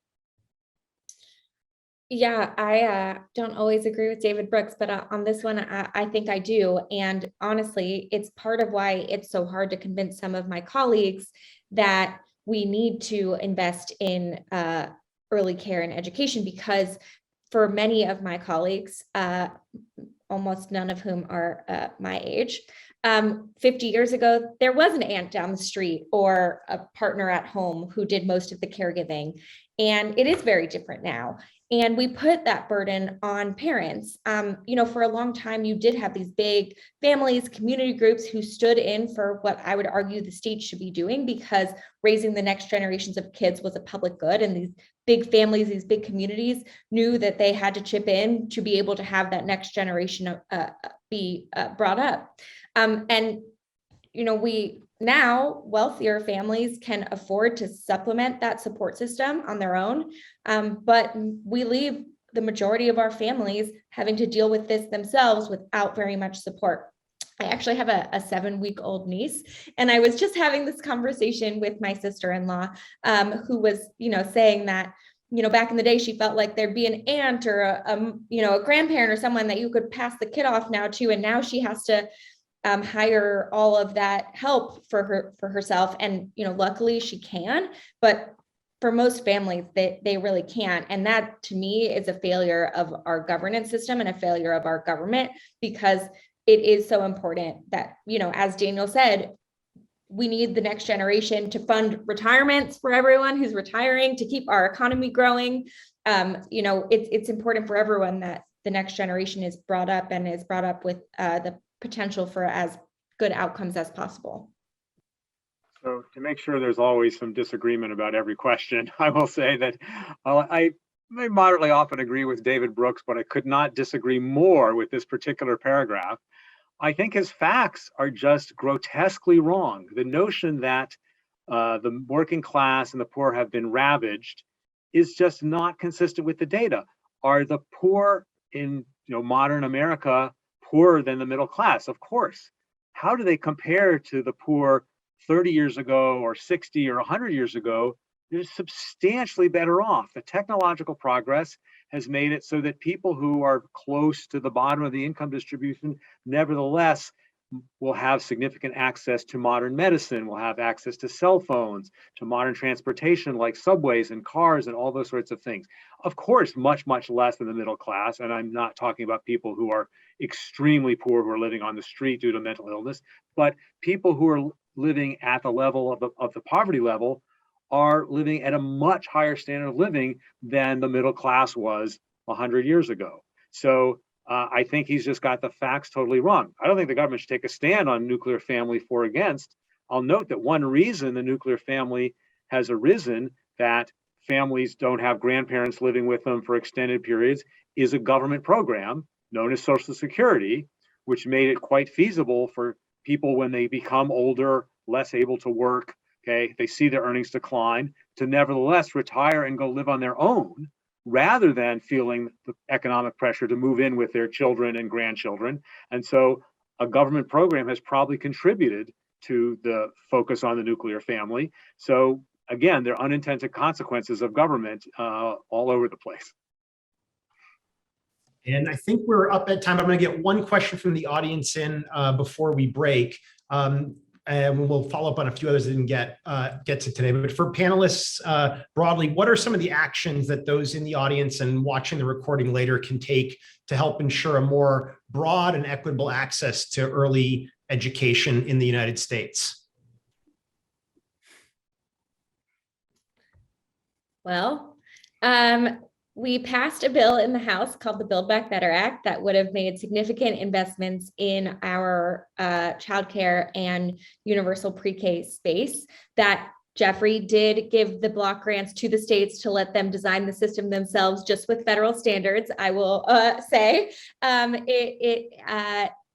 Yeah, I don't always agree with David Brooks, but on this one, I think I do. And honestly, it's part of why it's so hard to convince some of my colleagues that we need to invest in early care and education, because for many of my colleagues, almost none of whom are my age, 50 years ago, there was an aunt down the street or a partner at home who did most of the caregiving. And it is very different now. And we put that burden on parents. For a long time, you did have these big families, community groups who stood in for what I would argue the state should be doing, because raising the next generations of kids was a public good. And these big families, these big communities knew that they had to chip in to be able to have that next generation be brought up. We now, wealthier families can afford to supplement that support system on their own, but we leave the majority of our families having to deal with this themselves without very much support. I actually have a 7-week-old niece, and I was just having this conversation with my sister-in-law, who was, saying that, back in the day, she felt like there'd be an aunt or a grandparent or someone that you could pass the kid off now to, and now she has to hire all of that help for herself. And, luckily she can, but for most families, they really can't. And that, to me, is a failure of our governance system and a failure of our government, because it is so important that, as Daniel said, we need the next generation to fund retirements for everyone who's retiring, to keep our economy growing. It's important for everyone that the next generation is brought up with the potential for as good outcomes as possible. So to make sure there's always some disagreement about every question, I will say that I may moderately often agree with David Brooks, but I could not disagree more with this particular paragraph. I think his facts are just grotesquely wrong. The notion that the working class and the poor have been ravaged is just not consistent with the data. Are the poor in modern America poorer than the middle class? Of course. How do they compare to the poor 30 years ago or 60 or 100 years ago? They're substantially better off. The technological progress has made it so that people who are close to the bottom of the income distribution nevertheless will have significant access to modern medicine, will have access to cell phones, to modern transportation like subways and cars and all those sorts of things. Of course, much, much less than the middle class. And I'm not talking about people who are extremely poor, who are living on the street due to mental illness, but people who are living at the level of the poverty level are living at a much higher standard of living than the middle class was 100 years ago. So I think he's just got the facts totally wrong. I don't think the government should take a stand on nuclear family for or against. I'll note that one reason the nuclear family has arisen, that families don't have grandparents living with them for extended periods, is a government program known as Social Security, which made it quite feasible for people when they become older, less able to work, they see their earnings decline, to nevertheless retire and go live on their own, rather than feeling the economic pressure to move in with their children and grandchildren. And so a government program has probably contributed to the focus on the nuclear family. So again, there are unintended consequences of government all over the place. And I think we're up at time. I'm going to get one question from the audience in before we break. And we'll follow up on a few others that didn't get to today. But for panelists broadly, what are some of the actions that those in the audience and watching the recording later can take to help ensure a more broad and equitable access to early education in the United States? Well, we passed a bill in the House called the Build Back Better Act that would have made significant investments in our childcare and universal pre-K space. That Jeffrey did give the block grants to the states to let them design the system themselves, just with federal standards, I will say.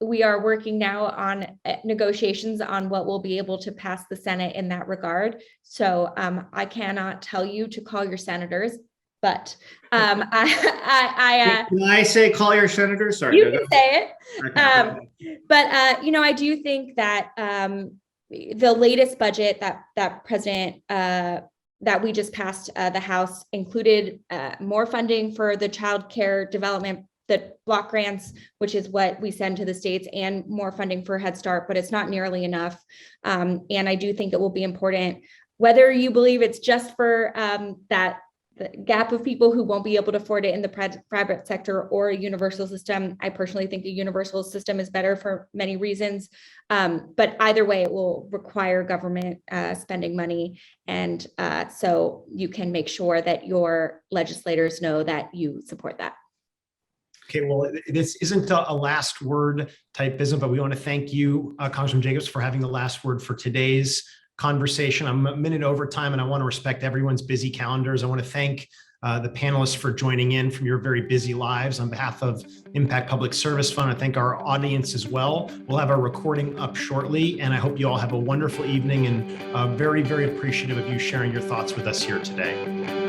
We are working now on negotiations on what we'll be able to pass the Senate in that regard. So I cannot tell you to call your senators, but Can I say call your senator? Sorry. you can say it. Okay. But I do think that the latest budget that President that we just passed the House included more funding for the child care development, the block grants, which is what we send to the states, and more funding for Head Start, but it's not nearly enough. And I do think it will be important, whether you believe it's just for that the gap of people who won't be able to afford it in the private sector or a universal system. I personally think a universal system is better for many reasons. But either way, it will require government spending money. And so you can make sure that your legislators know that you support that. Okay, well, this isn't a last word type business, but we want to thank you, Congressman Jacobs, for having the last word for today's conversation. I'm a minute over time, and I want to respect everyone's busy calendars. I want to thank the panelists for joining in from your very busy lives. On behalf of Impact Public Service Fund, I thank our audience as well. We'll have our recording up shortly, and I hope you all have a wonderful evening, and very, very appreciative of you sharing your thoughts with us here today.